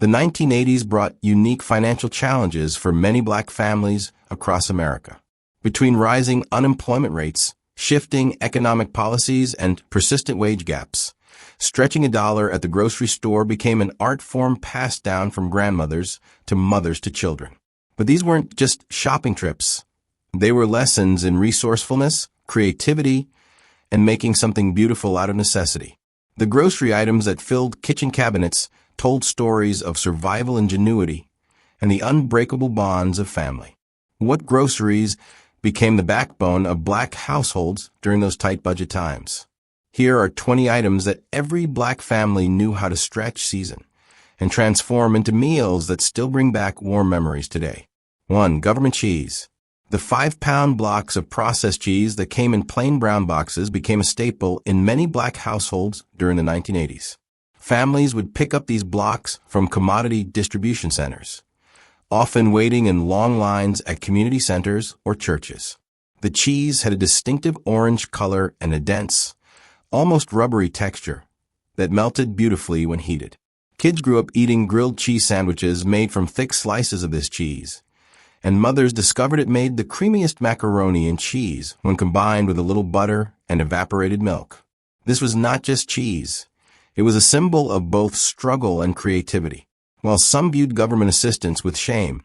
The 1980s brought unique financial challenges for many black families across America. Between rising unemployment rates, shifting economic policies, and persistent wage gaps, stretching a dollar at the grocery store became an art form passed down from grandmothers to mothers to children. But these weren't just shopping trips. They were lessons in resourcefulness, creativity, and making something beautiful out of necessity. The grocery items that filled kitchen cabinets told stories of survival ingenuity and the unbreakable bonds of family. What groceries became the backbone of black households during those tight budget times? Here are 20 items that every black family knew how to stretch, season, and transform into meals that still bring back warm memories today. 1. Government cheese. The 5-pound blocks of processed cheese that came in plain brown boxes became a staple in many black households during the 1980s. Families would pick up these blocks from commodity distribution centers, often waiting in long lines at community centers or churches. The cheese had a distinctive orange color and a dense, almost rubbery texture that melted beautifully when heated. Kids grew up eating grilled cheese sandwiches made from thick slices of this cheese, and mothers discovered it made the creamiest macaroni and cheese when combined with a little butter and evaporated milk. This was not just cheese. It was a symbol of both struggle and creativity. While some viewed government assistance with shame,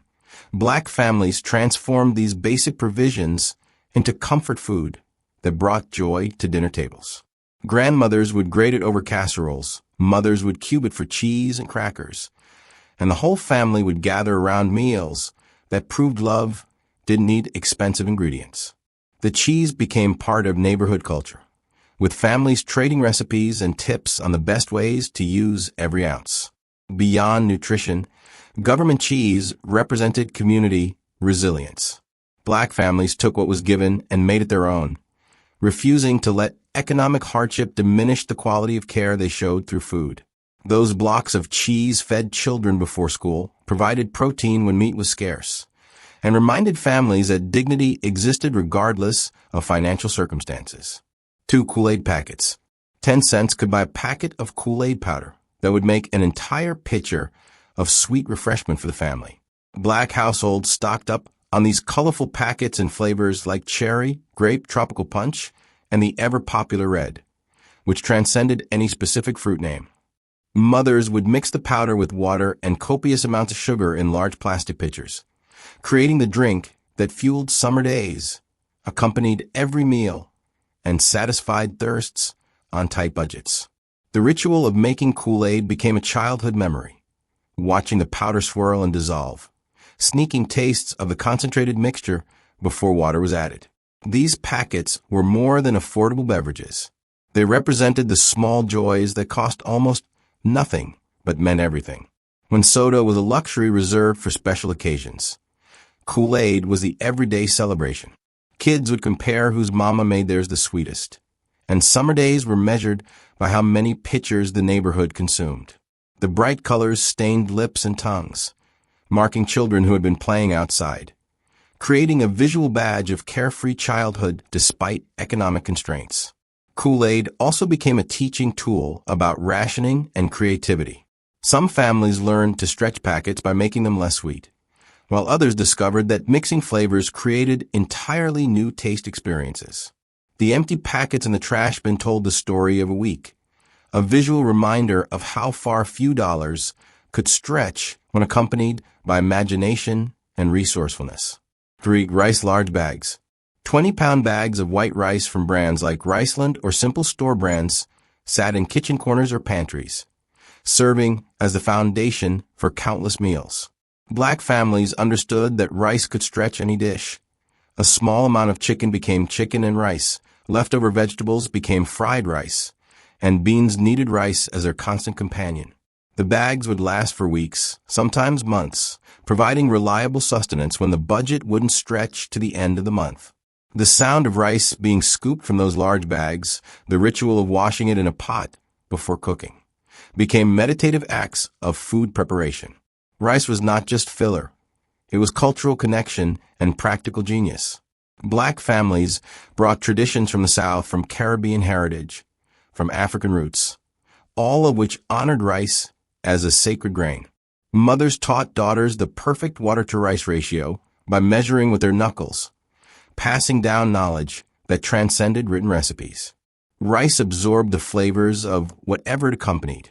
black families transformed these basic provisions into comfort food that brought joy to dinner tables. Grandmothers would grate it over casseroles, mothers would cube it for cheese and crackers, and the whole family would gather around meals that proved love didn't need expensive ingredients. The cheese became part of neighborhood culture, with families trading recipes and tips on the best ways to use every ounce. Beyond nutrition, government cheese represented community resilience. Black families took what was given and made it their own, refusing to let economic hardship diminish the quality of care they showed through food. Those blocks of cheese fed children before school, provided protein when meat was scarce, and reminded families that dignity existed regardless of financial circumstances. 2 Kool-Aid packets. 10 cents could buy a packet of Kool-Aid powder that would make an entire pitcher of sweet refreshment for the family. Black households stocked up on these colorful packets in flavors like cherry, grape, tropical punch, and the ever-popular red, which transcended any specific fruit name. Mothers would mix the powder with water and copious amounts of sugar in large plastic pitchers, creating the drink that fueled summer days, accompanied every meal, and satisfied thirsts on tight budgets. The ritual of making Kool-Aid became a childhood memory, watching the powder swirl and dissolve, sneaking tastes of the concentrated mixture before water was added. These packets were more than affordable beverages. They represented the small joys that cost almost nothing but meant everything. When soda was a luxury reserved for special occasions, Kool-Aid was the everyday celebration. Kids would compare whose mama made theirs the sweetest, and summer days were measured by how many pitchers the neighborhood consumed. The bright colors stained lips and tongues, marking children who had been playing outside, creating a visual badge of carefree childhood despite economic constraints. Kool-Aid also became a teaching tool about rationing and creativity. Some families learned to stretch packets by making them less sweet, while others discovered that mixing flavors created entirely new taste experiences. The empty packets in the trash bin told the story of a week, a visual reminder of how far few dollars could stretch when accompanied by imagination and resourcefulness. 3 Rice large bags. 20-pound bags of white rice from brands like Riceland or simple store brands sat in kitchen corners or pantries, serving as the foundation for countless meals. Black families understood that rice could stretch any dish. A small amount of chicken became chicken and rice, leftover vegetables became fried rice, and beans needed rice as their constant companion. The bags would last for weeks, sometimes months, providing reliable sustenance when the budget wouldn't stretch to the end of the month. The sound of rice being scooped from those large bags, the ritual of washing it in a pot before cooking, became meditative acts of food preparation. Rice was not just filler. It was cultural connection and practical genius. Black families brought traditions from the South, from Caribbean heritage, from African roots, all of which honored rice as a sacred grain. Mothers taught daughters the perfect water-to-rice ratio by measuring with their knuckles, passing down knowledge that transcended written recipes. Rice absorbed the flavors of whatever it accompanied,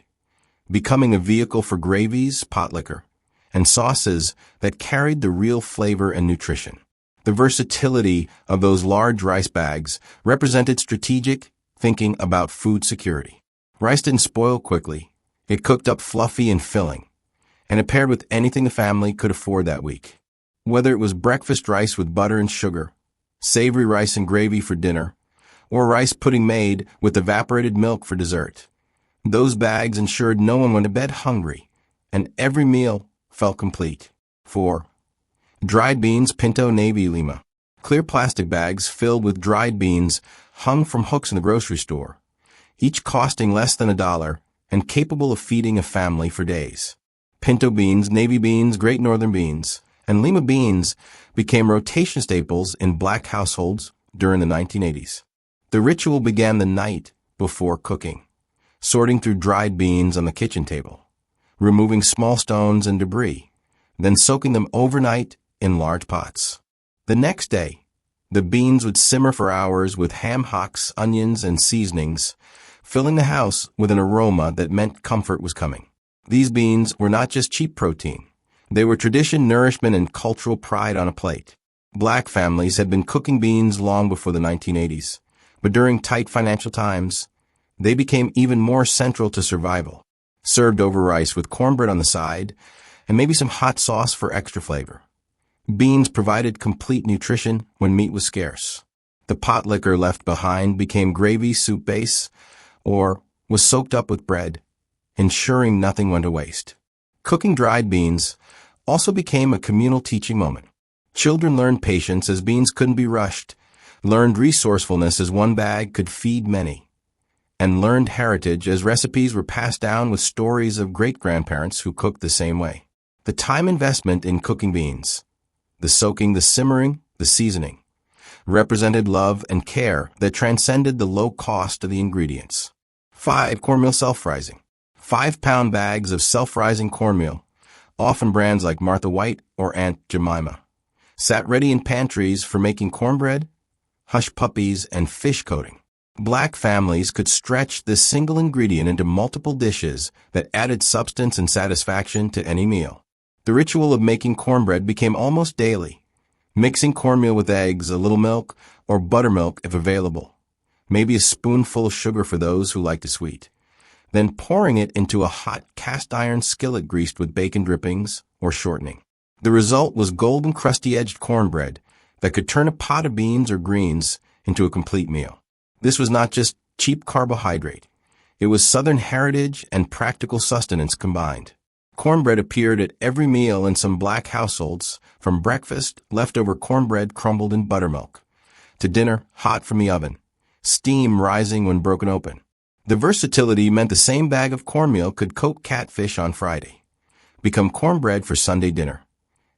becoming a vehicle for gravies, pot liquor, and sauces that carried the real flavor and nutrition. The versatility of those large rice bags represented strategic thinking about food security. Rice didn't spoil quickly. It cooked up fluffy and filling, and it paired with anything the family could afford that week. Whether it was breakfast rice with butter and sugar, savory rice and gravy for dinner, or rice pudding made with evaporated milk for dessert, those bags ensured no one went to bed hungry, and every meal felt complete. 4. Dried beans, Pinto Navy Lima. Clear plastic bags filled with dried beans hung from hooks in the grocery store, each costing less than $1 and capable of feeding a family for days. Pinto beans, Navy beans, Great Northern beans, and Lima beans became rotation staples in black households during the 1980s. The ritual began the night before cooking, sorting through dried beans on the kitchen table, removing small stones and debris, then soaking them overnight in large pots. The next day, the beans would simmer for hours with ham hocks, onions, and seasonings, filling the house with an aroma that meant comfort was coming. These beans were not just cheap protein. They were tradition, nourishment, and cultural pride on a plate. Black families had been cooking beans long before the 1980s, but during tight financial times, they became even more central to survival. Served over rice with cornbread on the side, and maybe some hot sauce for extra flavor. Beans provided complete nutrition when meat was scarce. The pot liquor left behind became gravy, soup base, or was soaked up with bread, ensuring nothing went to waste. Cooking dried beans also became a communal teaching moment. Children learned patience as beans couldn't be rushed, learned resourcefulness as one bag could feed many, and learned heritage as recipes were passed down with stories of great-grandparents who cooked the same way. The time investment in cooking beans, the soaking, the simmering, the seasoning, represented love and care that transcended the low cost of the ingredients. 5. Cornmeal self-rising. 5-pound bags of self-rising cornmeal, often brands like Martha White or Aunt Jemima, sat ready in pantries for making cornbread, hush puppies, and fish coating. Black families could stretch this single ingredient into multiple dishes that added substance and satisfaction to any meal. The ritual of making cornbread became almost daily, mixing cornmeal with eggs, a little milk, or buttermilk if available, maybe a spoonful of sugar for those who liked it sweet, then pouring it into a hot cast-iron skillet greased with bacon drippings or shortening. The result was golden, crusty-edged cornbread that could turn a pot of beans or greens into a complete meal. This was not just cheap carbohydrate. It was Southern heritage and practical sustenance combined. Cornbread appeared at every meal in some black households, from breakfast, leftover cornbread crumbled in buttermilk, to dinner, hot from the oven, steam rising when broken open. The versatility meant the same bag of cornmeal could coat catfish on Friday, become cornbread for Sunday dinner,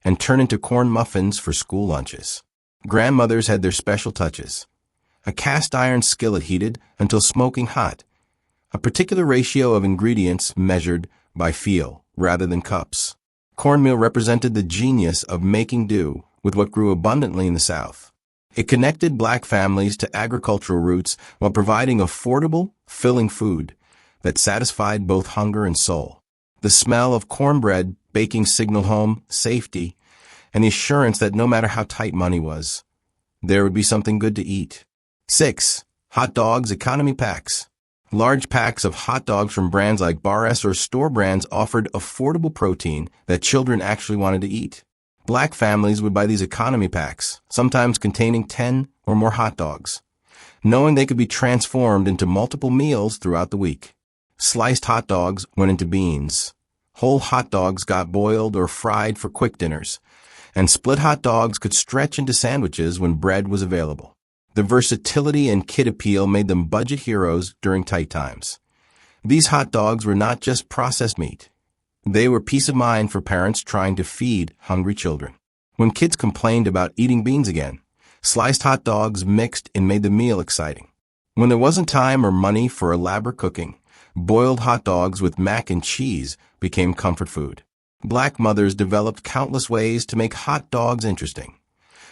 and turn into corn muffins for school lunches. Grandmothers had their special touches. A cast-iron skillet heated until smoking hot, a particular ratio of ingredients measured by feel rather than cups. Cornmeal represented the genius of making do with what grew abundantly in the South. It connected black families to agricultural roots while providing affordable, filling food that satisfied both hunger and soul. The smell of cornbread baking signaled home, safety, and the assurance that no matter how tight money was, there would be something good to eat. 6. Hot dogs economy packs. Large packs of hot dogs from brands like Bar S or store brands offered affordable protein that children actually wanted to eat. Black families would buy these economy packs, sometimes containing 10 or more hot dogs, knowing they could be transformed into multiple meals throughout the week. Sliced hot dogs went into beans. Whole hot dogs got boiled or fried for quick dinners, and split hot dogs could stretch into sandwiches when bread was available. The versatility and kid appeal made them budget heroes during tight times. These hot dogs were not just processed meat. They were peace of mind for parents trying to feed hungry children. When kids complained about eating beans again, sliced hot dogs mixed and made the meal exciting. When there wasn't time or money for elaborate cooking, boiled hot dogs with mac and cheese became comfort food. Black mothers developed countless ways to make hot dogs interesting.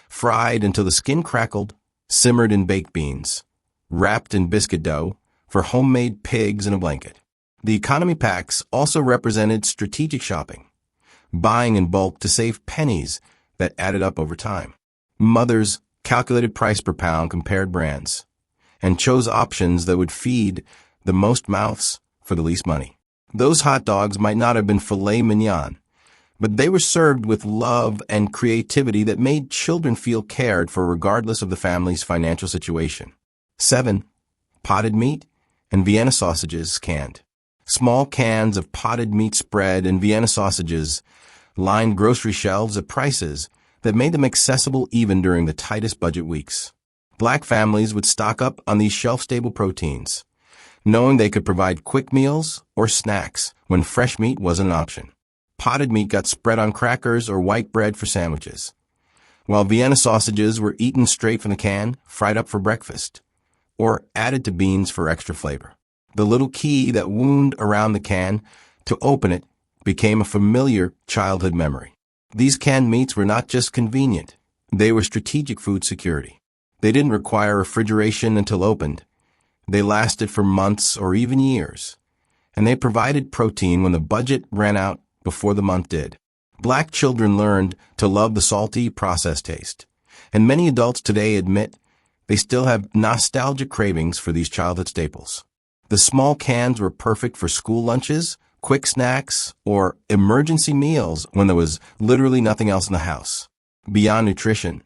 Fried until the skin crackled, simmered in baked beans, wrapped in biscuit dough for homemade pigs in a blanket. The economy packs also represented strategic shopping, buying in bulk to save pennies that added up over time. Mothers calculated price per pound, compared brands, and chose options that would feed the most mouths for the least money. Those hot dogs might not have been filet mignon, but they were served with love and creativity that made children feel cared for regardless of the family's financial situation. 7. Potted meat and Vienna sausages canned. Small cans of potted meat spread and Vienna sausages lined grocery shelves at prices that made them accessible even during the tightest budget weeks. Black families would stock up on these shelf-stable proteins, knowing they could provide quick meals or snacks when fresh meat wasn't an option. Potted meat got spread on crackers or white bread for sandwiches, while Vienna sausages were eaten straight from the can, fried up for breakfast, or added to beans for extra flavor. The little key that wound around the can to open it became a familiar childhood memory. These canned meats were not just convenient, they were strategic food security. They didn't require refrigeration until opened. They lasted for months or even years, and they provided protein when the budget ran out before the month did. Black children learned to love the salty, processed taste, and many adults today admit they still have nostalgic cravings for these childhood staples. The small cans were perfect for school lunches, quick snacks, or emergency meals when there was literally nothing else in the house. Beyond nutrition,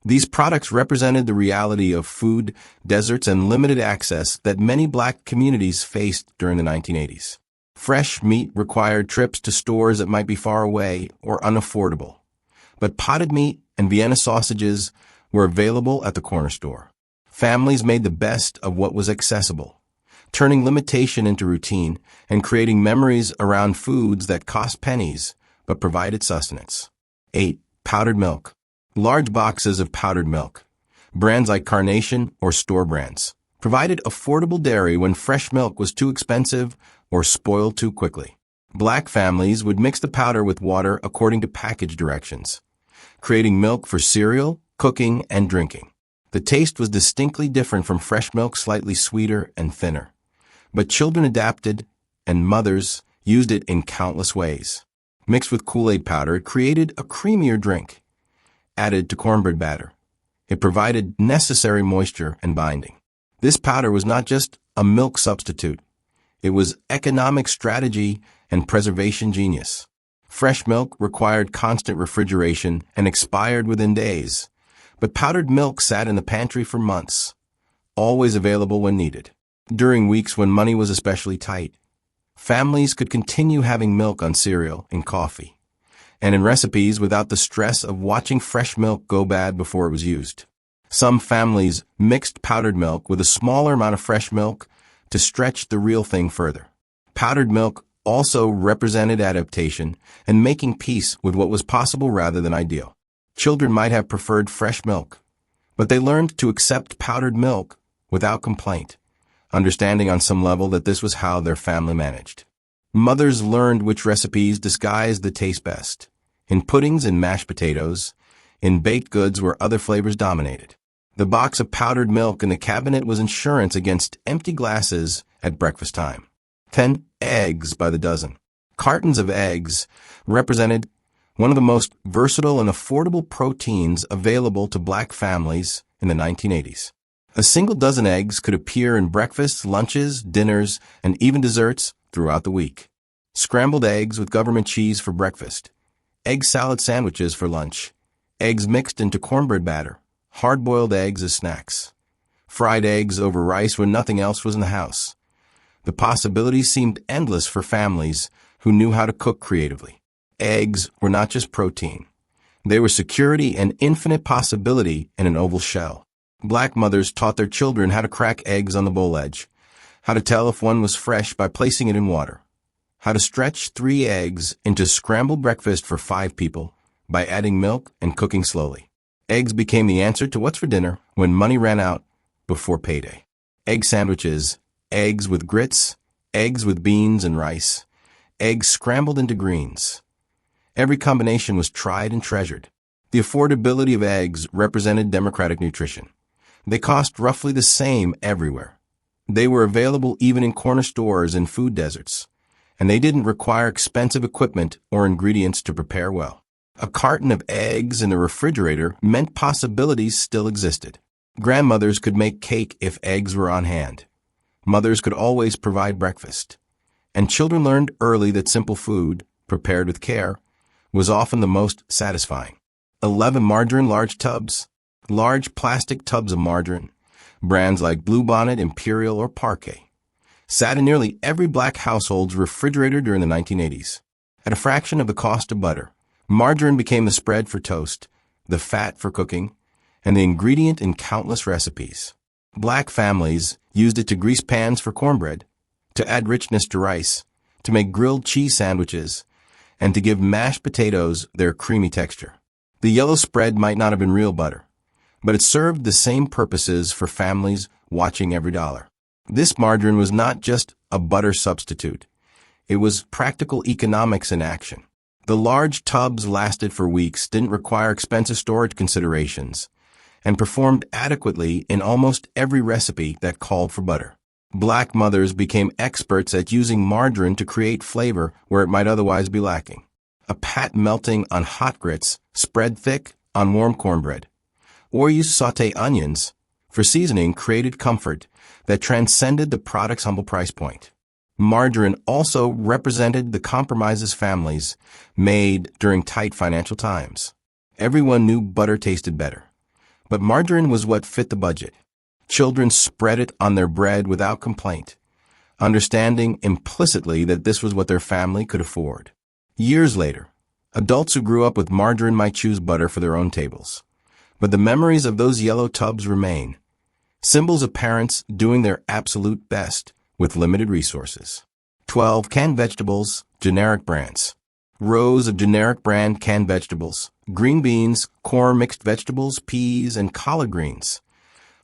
these products represented the reality of food deserts and limited access that many black communities faced during the 1980s. Fresh meat required trips to stores that might be far away or unaffordable, but potted meat and Vienna sausages were available at the corner store. Families made the best of what was accessible, turning limitation into routine and creating memories around foods that cost pennies but provided sustenance. 8. Powdered milk. Large boxes of powdered milk, brands like Carnation or store brands, provided affordable dairy when fresh milk was too expensive or spoiled too quickly. Black families would mix the powder with water according to package directions, creating milk for cereal, cooking, and drinking. The taste was distinctly different from fresh milk, slightly sweeter and thinner. But children adapted, and mothers used it in countless ways. Mixed with Kool-Aid powder, it created a creamier drink. Added to cornbread batter, it provided necessary moisture and binding. This powder was not just a milk substitute. It was economic strategy and preservation genius. Fresh milk required constant refrigeration and expired within days, but powdered milk sat in the pantry for months, always available when needed. During weeks when money was especially tight, families could continue having milk on cereal and coffee, and in recipes without the stress of watching fresh milk go bad before it was used. Some families mixed powdered milk with a smaller amount of fresh milk to stretch the real thing further. Powdered milk also represented adaptation and making peace with what was possible rather than ideal. Children might have preferred fresh milk, but they learned to accept powdered milk without complaint, understanding on some level that this was how their family managed. Mothers learned which recipes disguised the taste best, in puddings and mashed potatoes, in baked goods where other flavors dominated. The box of powdered milk in the cabinet was insurance against empty glasses at breakfast time. 10. Eggs by the dozen. Cartons of eggs represented one of the most versatile and affordable proteins available to black families in the 1980s. A single dozen eggs could appear in breakfasts, lunches, dinners, and even desserts throughout the week. Scrambled eggs with government cheese for breakfast, egg salad sandwiches for lunch, eggs mixed into cornbread batter, hard-boiled eggs as snacks, fried eggs over rice when nothing else was in the house. The possibilities seemed endless for families who knew how to cook creatively. Eggs were not just protein. They were security and infinite possibility in an oval shell. Black mothers taught their children how to crack eggs on the bowl edge, how to tell if one was fresh by placing it in water, how to stretch 3 eggs into scrambled breakfast for 5 people by adding milk and cooking slowly. Eggs became the answer to what's for dinner when money ran out before payday. Egg sandwiches, eggs with grits, eggs with beans and rice, eggs scrambled into greens. Every combination was tried and treasured. The affordability of eggs represented democratic nutrition. They cost roughly the same everywhere. They were available even in corner stores and food deserts, and they didn't require expensive equipment or ingredients to prepare well. A carton of eggs in the refrigerator meant possibilities still existed. Grandmothers could make cake if eggs were on hand. Mothers could always provide breakfast. And children learned early that simple food, prepared with care, was often the most satisfying. 11 margarine large tubs. Large plastic tubs of margarine, brands like Bluebonnet, Imperial, or Parquet, sat in nearly every black household's refrigerator during the 1980s. At a fraction of the cost of butter, margarine became the spread for toast, the fat for cooking, and the ingredient in countless recipes. Black families used it to grease pans for cornbread, to add richness to rice, to make grilled cheese sandwiches, and to give mashed potatoes their creamy texture. The yellow spread might not have been real butter, but it served the same purposes for families watching every dollar. This margarine was not just a butter substitute. It was practical economics in action. The large tubs lasted for weeks, didn't require expensive storage considerations, and performed adequately in almost every recipe that called for butter. Black mothers became experts at using margarine to create flavor where it might otherwise be lacking. A pat melting on hot grits, spread thick on warm cornbread, or use sauté onions for seasoning created comfort that transcended the product's humble price point. Margarine also represented the compromises families made during tight financial times. Everyone knew butter tasted better, but margarine was what fit the budget. Children spread it on their bread without complaint, understanding implicitly that this was what their family could afford. Years later, adults who grew up with margarine might choose butter for their own tables, but the memories of those yellow tubs remain, symbols of parents doing their absolute best with limited resources. 12 canned vegetables, generic brands. Rows of generic brand canned vegetables, green beans, corn mixed vegetables, peas, and collard greens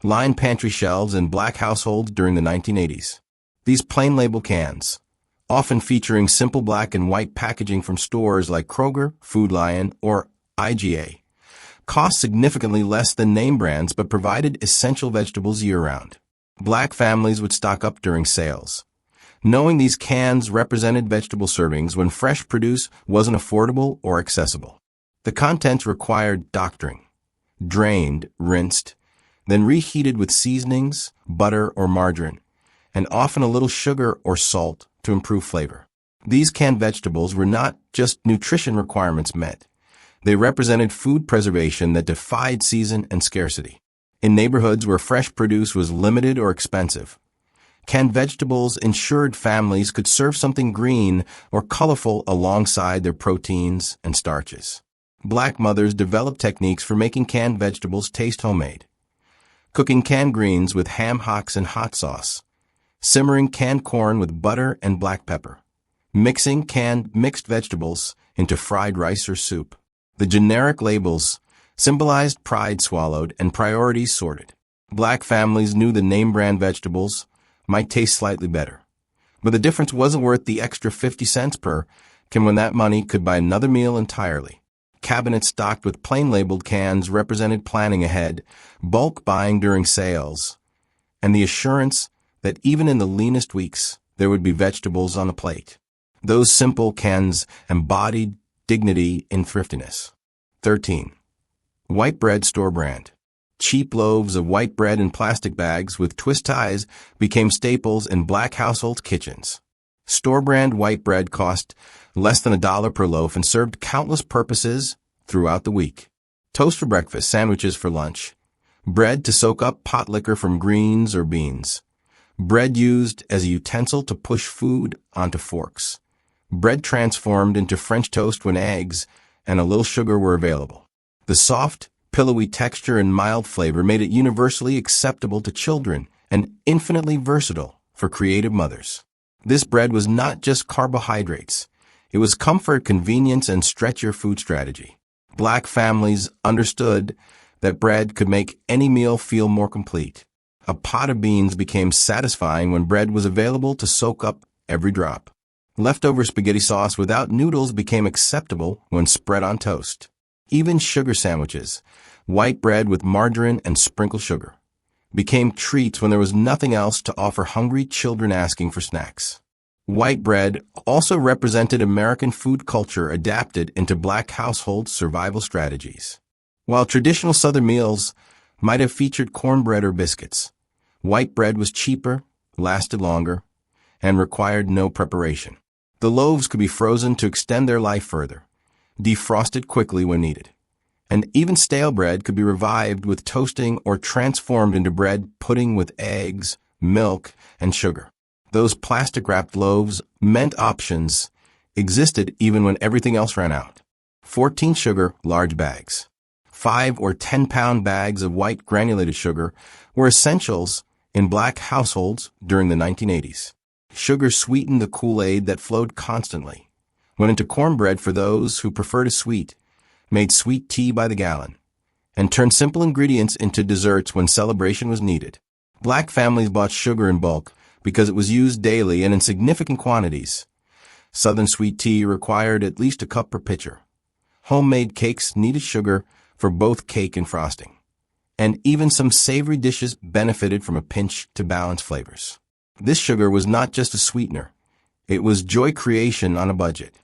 lined pantry shelves in black households during the 1980s. These plain label cans, often featuring simple black and white packaging from stores like Kroger, Food Lion, or IGA, cost significantly less than name brands but provided essential vegetables year-round. Black families would stock up during sales, knowing these cans represented vegetable servings when fresh produce wasn't affordable or accessible. The contents required doctoring, drained, rinsed, then reheated with seasonings, butter, or margarine, and often a little sugar or salt to improve flavor. These canned vegetables were not just nutrition requirements met. They represented food preservation that defied season and scarcity. In neighborhoods where fresh produce was limited or expensive, canned vegetables ensured families could serve something green or colorful alongside their proteins and starches. Black mothers developed techniques for making canned vegetables taste homemade. Cooking canned greens with ham hocks and hot sauce, simmering canned corn with butter and black pepper, mixing canned mixed vegetables into fried rice or soup. The generic labels symbolized pride swallowed and priorities sorted. Black families knew the name brand vegetables might taste slightly better, but the difference wasn't worth the extra 50 cents per can when that money could buy another meal entirely. Cabinets stocked with plain labeled cans represented planning ahead, bulk buying during sales, and the assurance that even in the leanest weeks, there would be vegetables on the plate. Those simple cans embodied dignity in thriftiness. 13. White bread store brand. Cheap loaves of white bread in plastic bags with twist ties became staples in black household kitchens. Store brand white bread cost less than $1 per loaf and served countless purposes throughout the week. Toast for breakfast, sandwiches for lunch, bread to soak up pot liquor from greens or beans, bread used as a utensil to push food onto forks, bread transformed into French toast when eggs and a little sugar were available. The soft, pillowy texture and mild flavor made it universally acceptable to children and infinitely versatile for creative mothers. This bread was not just carbohydrates. It was comfort, convenience, and stretch your food strategy. Black families understood that bread could make any meal feel more complete. A pot of beans became satisfying when bread was available to soak up every drop. Leftover spaghetti sauce without noodles became acceptable when spread on toast. Even sugar sandwiches, white bread with margarine and sprinkled sugar, became treats when there was nothing else to offer hungry children asking for snacks. White bread also represented American food culture adapted into black household survival strategies. While traditional Southern meals might have featured cornbread or biscuits, white bread was cheaper, lasted longer, and required no preparation. The loaves could be frozen to extend their life further, defrosted quickly when needed. And even stale bread could be revived with toasting or transformed into bread pudding with eggs, milk, and sugar. Those plastic-wrapped loaves meant options existed even when everything else ran out. 14 sugar, large bags. 5 or 10-pound bags of white granulated sugar were essentials in black households during the 1980s. Sugar sweetened the Kool-Aid that flowed constantly, went into cornbread for those who preferred a sweet, made sweet tea by the gallon, and turned simple ingredients into desserts when celebration was needed. Black families bought sugar in bulk because it was used daily and in significant quantities. Southern sweet tea required at least a cup per pitcher. Homemade cakes needed sugar for both cake and frosting. And even some savory dishes benefited from a pinch to balance flavors. This sugar was not just a sweetener. It was joy creation on a budget.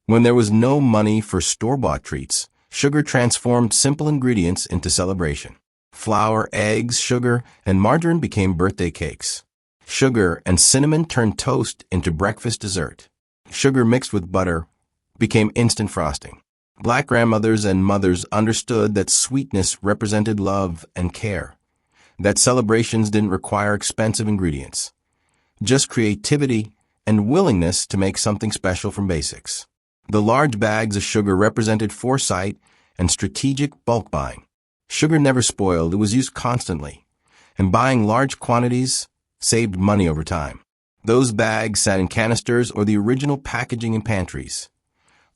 When there was no money for store-bought treats, sugar transformed simple ingredients into celebration. Flour, eggs, sugar, and margarine became birthday cakes. Sugar and cinnamon turned toast into breakfast dessert. Sugar mixed with butter became instant frosting. Black grandmothers and mothers understood that sweetness represented love and care, that celebrations didn't require expensive ingredients, just creativity and willingness to make something special from basics. The large bags of sugar represented foresight and strategic bulk buying. Sugar never spoiled, it was used constantly, and buying large quantities saved money over time. Those bags sat in canisters or the original packaging in pantries,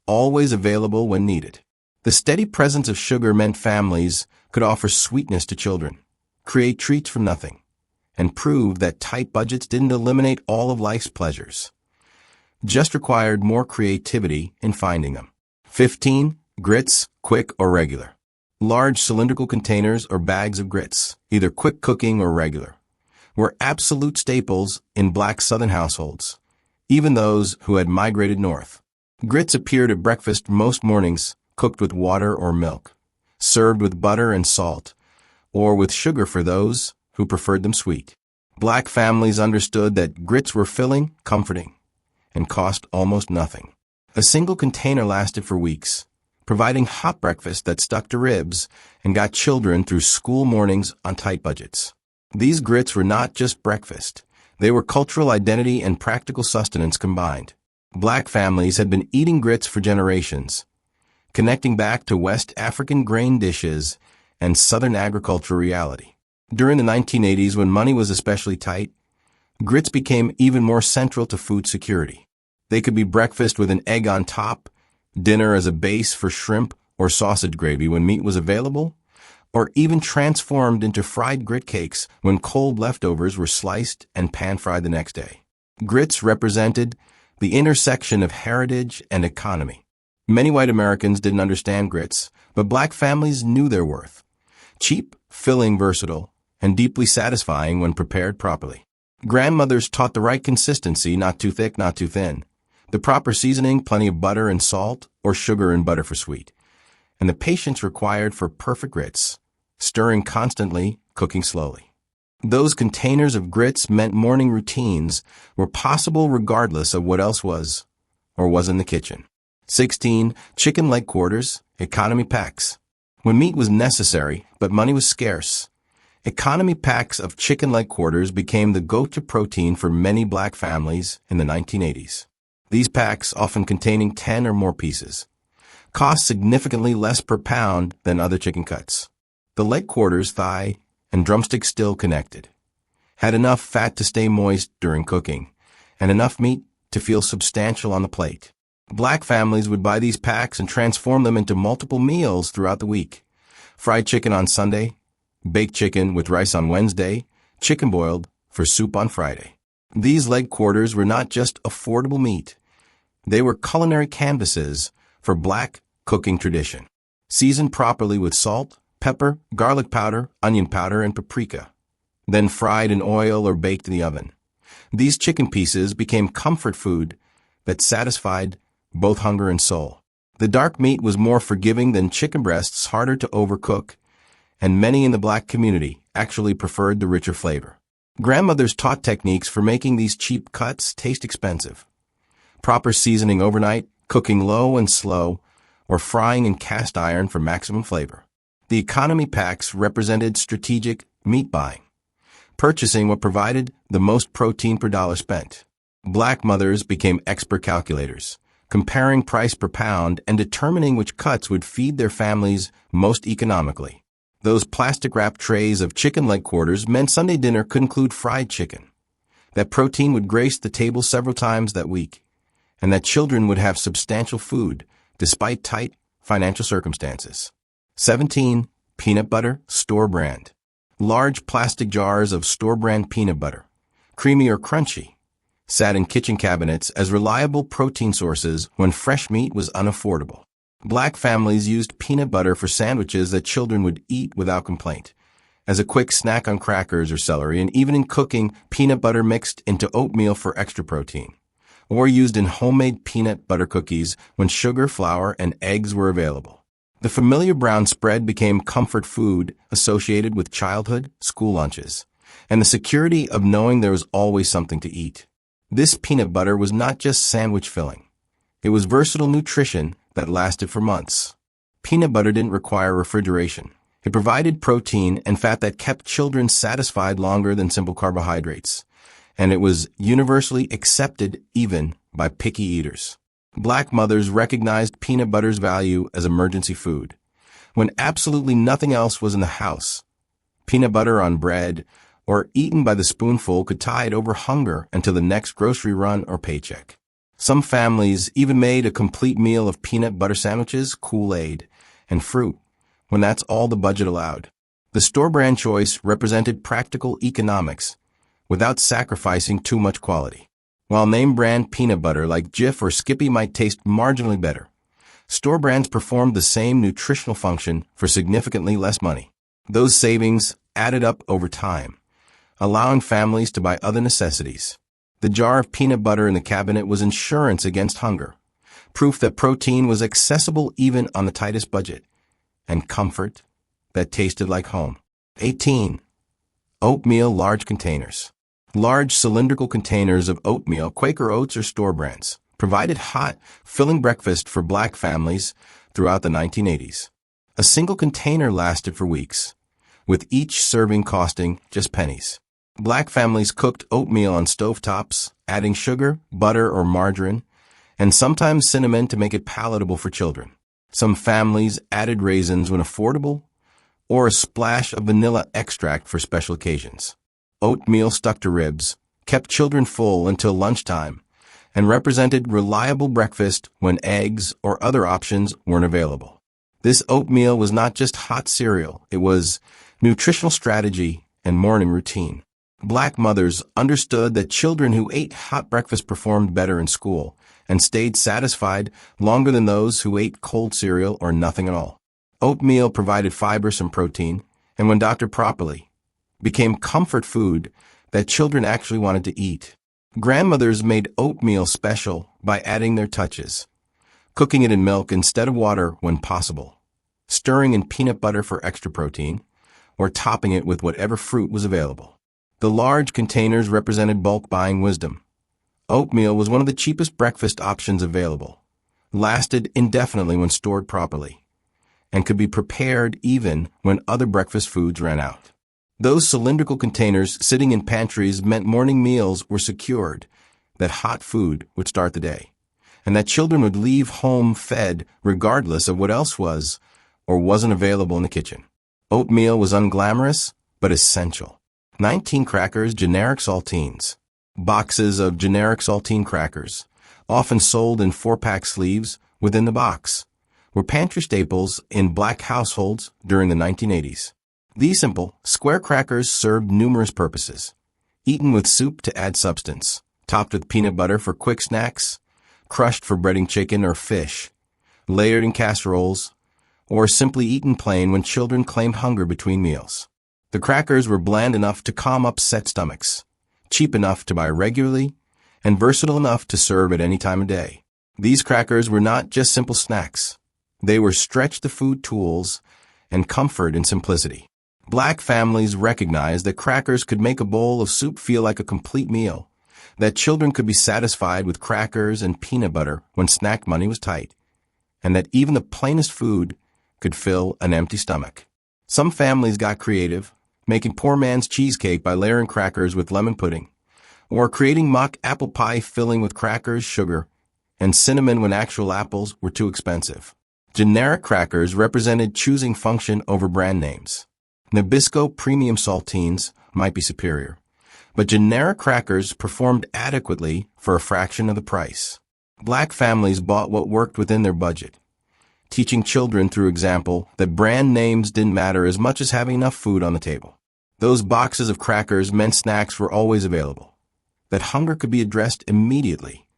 always available when needed. The steady presence of sugar meant families could offer sweetness to children, create treats from nothing, and prove that tight budgets didn't eliminate all of life's pleasures, just required more creativity in finding them. 15. Grits, quick or regular. Large cylindrical containers or bags of grits, either quick cooking or regular, were absolute staples in black Southern households, even those who had migrated north. Grits appeared at breakfast most mornings, cooked with water or milk, served with butter and salt, or with sugar for those who preferred them sweet. Black families understood that grits were filling, comforting, and cost almost nothing. A single container lasted for weeks, providing hot breakfast that stuck to ribs and got children through school mornings on tight budgets. These grits were not just breakfast. They were cultural identity and practical sustenance combined. Black families had been eating grits for generations, connecting back to West African grain dishes and Southern agricultural reality. During the 1980s, when money was especially tight, grits became even more central to food security. They could be breakfast with an egg on top, dinner as a base for shrimp or sausage gravy when meat was available, or even transformed into fried grit cakes when cold leftovers were sliced and pan-fried the next day. Grits represented the intersection of heritage and economy. Many white Americans didn't understand grits, but black families knew their worth. Cheap, filling, versatile, and deeply satisfying when prepared properly. Grandmothers taught the right consistency, not too thick, not too thin. The proper seasoning, plenty of butter and salt, or sugar and butter for sweet. And the patience required for perfect grits, stirring constantly, cooking slowly. Those containers of grits meant morning routines were possible regardless of what else was or was in the kitchen. 16. Chicken leg quarters, economy packs. When meat was necessary, but money was scarce, economy packs of chicken leg quarters became the go-to protein for many black families in the 1980s. These packs, often containing 10 or more pieces, cost significantly less per pound than other chicken cuts. The leg quarters, thigh, and drumstick still connected, had enough fat to stay moist during cooking, and enough meat to feel substantial on the plate. Black families would buy these packs and transform them into multiple meals throughout the week. Fried chicken on Sunday, baked chicken with rice on Wednesday, chicken boiled for soup on Friday. These leg quarters were not just affordable meat. They were culinary canvases for Black cooking tradition, seasoned properly with salt, pepper, garlic powder, onion powder, and paprika, then fried in oil or baked in the oven. These chicken pieces became comfort food that satisfied both hunger and soul. The dark meat was more forgiving than chicken breasts, harder to overcook, and many in the Black community actually preferred the richer flavor. Grandmothers taught techniques for making these cheap cuts taste expensive. Proper seasoning overnight, cooking low and slow, or frying in cast iron for maximum flavor. The economy packs represented strategic meat buying, purchasing what provided the most protein per dollar spent. Black mothers became expert calculators, comparing price per pound and determining which cuts would feed their families most economically. Those plastic-wrapped trays of chicken leg quarters meant Sunday dinner could include fried chicken, that protein would grace the table several times that week, and that children would have substantial food despite tight financial circumstances. 17. Peanut butter, store brand. Large plastic jars of store-brand peanut butter, creamy or crunchy, sat in kitchen cabinets as reliable protein sources when fresh meat was unaffordable. Black families used peanut butter for sandwiches that children would eat without complaint, as a quick snack on crackers or celery, and even in cooking, peanut butter mixed into oatmeal for extra protein, or used in homemade peanut butter cookies when sugar, flour, and eggs were available. The familiar brown spread became comfort food associated with childhood school lunches, and the security of knowing there was always something to eat. This peanut butter was not just sandwich filling. It was versatile nutrition that lasted for months. Peanut butter didn't require refrigeration. It provided protein and fat that kept children satisfied longer than simple carbohydrates, and it was universally accepted even by picky eaters. Black mothers recognized peanut butter's value as emergency food. When absolutely nothing else was in the house, peanut butter on bread or eaten by the spoonful could tide over hunger until the next grocery run or paycheck. Some families even made a complete meal of peanut butter sandwiches, Kool-Aid, and fruit, when that's all the budget allowed. The store-brand choice represented practical economics without sacrificing too much quality. While name-brand peanut butter like Jif or Skippy might taste marginally better, store brands performed the same nutritional function for significantly less money. Those savings added up over time, allowing families to buy other necessities. The jar of peanut butter in the cabinet was insurance against hunger, proof that protein was accessible even on the tightest budget, and comfort that tasted like home. 18. Oatmeal large containers. Large cylindrical containers of oatmeal, Quaker Oats or store brands, provided hot, filling breakfast for Black families throughout the 1980s. A single container lasted for weeks, with each serving costing just pennies. Black families cooked oatmeal on stovetops, adding sugar, butter, or margarine, and sometimes cinnamon to make it palatable for children. Some families added raisins when affordable, or a splash of vanilla extract for special occasions. Oatmeal stuck to ribs, kept children full until lunchtime, and represented reliable breakfast when eggs or other options weren't available. This oatmeal was not just hot cereal, it was nutritional strategy and morning routine. Black mothers understood that children who ate hot breakfast performed better in school and stayed satisfied longer than those who ate cold cereal or nothing at all. Oatmeal provided fiber and protein, and when doctored properly, became comfort food that children actually wanted to eat. Grandmothers made oatmeal special by adding their touches, cooking it in milk instead of water when possible, stirring in peanut butter for extra protein, or topping it with whatever fruit was available. The large containers represented bulk buying wisdom. Oatmeal was one of the cheapest breakfast options available, lasted indefinitely when stored properly, and could be prepared even when other breakfast foods ran out. Those cylindrical containers sitting in pantries meant morning meals were secured, that hot food would start the day, and that children would leave home fed regardless of what else was or wasn't available in the kitchen. Oatmeal was unglamorous, but essential. 19 crackers, generic saltines. Boxes of generic saltine crackers, often sold in 4-pack sleeves within the box, were pantry staples in Black households during the 1980s. These simple, square crackers served numerous purposes. Eaten with soup to add substance, topped with peanut butter for quick snacks, crushed for breading chicken or fish, layered in casseroles, or simply eaten plain when children claimed hunger between meals. The crackers were bland enough to calm upset stomachs, cheap enough to buy regularly, and versatile enough to serve at any time of day. These crackers were not just simple snacks. They were stretch-the-food tools and comfort in simplicity. Black families recognized that crackers could make a bowl of soup feel like a complete meal, that children could be satisfied with crackers and peanut butter when snack money was tight, and that even the plainest food could fill an empty stomach. Some families got creative, making poor man's cheesecake by layering crackers with lemon pudding, or creating mock apple pie filling with crackers, sugar, and cinnamon when actual apples were too expensive. Generic crackers represented choosing function over brand names. Nabisco premium saltines might be superior, but generic crackers performed adequately for a fraction of the price. Black families bought what worked within their budget, teaching children through example that brand names didn't matter as much as having enough food on the table. Those boxes of crackers meant snacks were always available, that hunger could be addressed immediately,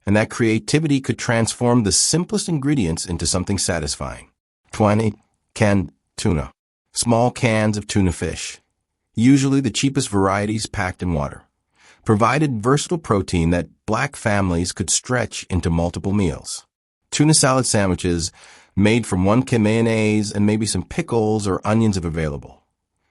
and that creativity could transform the simplest ingredients into something satisfying. 20. Canned tuna. Small cans of tuna fish, usually the cheapest varieties packed in water, provided versatile protein that black families could stretch into multiple meals. Tuna salad sandwiches, made from one can mayonnaise and maybe some pickles or onions if available,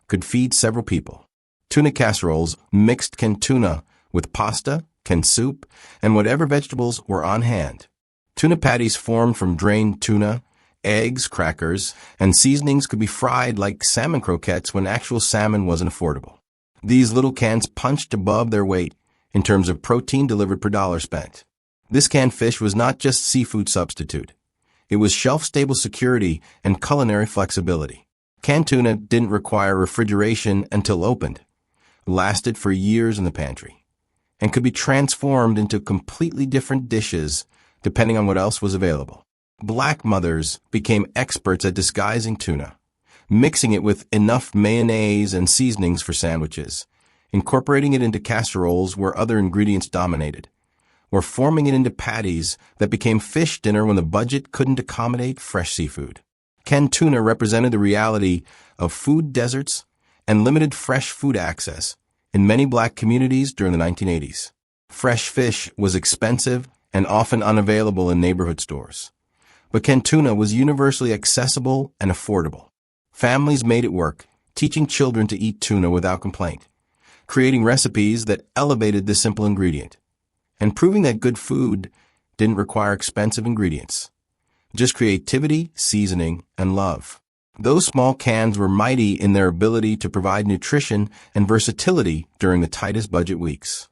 could feed several people. Tuna casseroles mixed canned tuna with pasta, canned soup, and whatever vegetables were on hand. Tuna patties formed from drained tuna, eggs, crackers, and seasonings could be fried like salmon croquettes when actual salmon wasn't affordable. These little cans punched above their weight in terms of protein delivered per dollar spent. This canned fish was not just seafood substitute. It was shelf-stable security and culinary flexibility. Canned tuna didn't require refrigeration until opened, lasted for years in the pantry, and could be transformed into completely different dishes depending on what else was available. Black mothers became experts at disguising tuna, mixing it with enough mayonnaise and seasonings for sandwiches, incorporating it into casseroles where other ingredients dominated, or forming it into patties that became fish dinner when the budget couldn't accommodate fresh seafood. Canned tuna represented the reality of food deserts and limited fresh food access in many black communities during the 1980s. Fresh fish was expensive and often unavailable in neighborhood stores, but canned tuna was universally accessible and affordable. Families made it work, teaching children to eat tuna without complaint, creating recipes that elevated this simple ingredient, and proving that good food didn't require expensive ingredients, just creativity, seasoning, and love. Those small cans were mighty in their ability to provide nutrition and versatility during the tightest budget weeks.